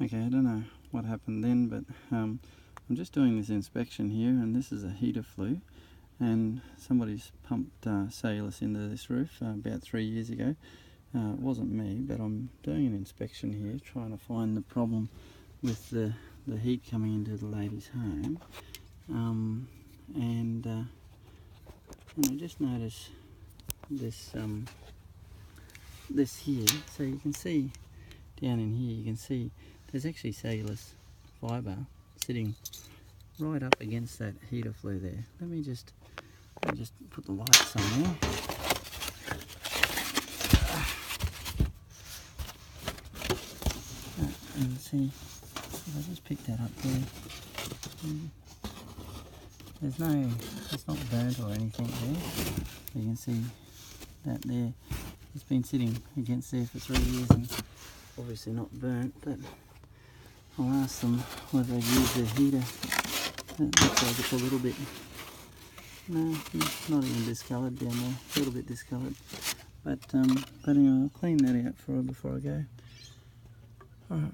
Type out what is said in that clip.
Okay, I don't know what happened then, but I'm just doing this inspection here, and this is a heater flue, and somebody's pumped cellulose into this roof about 3 years ago. It wasn't me, but I'm doing an inspection here, trying to find the problem with the heat coming into the lady's home. And I just notice this this here, so you can see down in here, you can see there's actually cellulose fibre sitting right up against that heater flue there. Let me just put the lights on there. And see if I just pick that up there. It's not burnt or anything there. You can see that there. It's been sitting against there for 3 years and obviously not burnt, but I'll ask them whether they've used the heater. It looks like it's a little bit, no, not even discoloured down there, a little bit discoloured. But anyway, I'll clean that out for her before I go. Alright.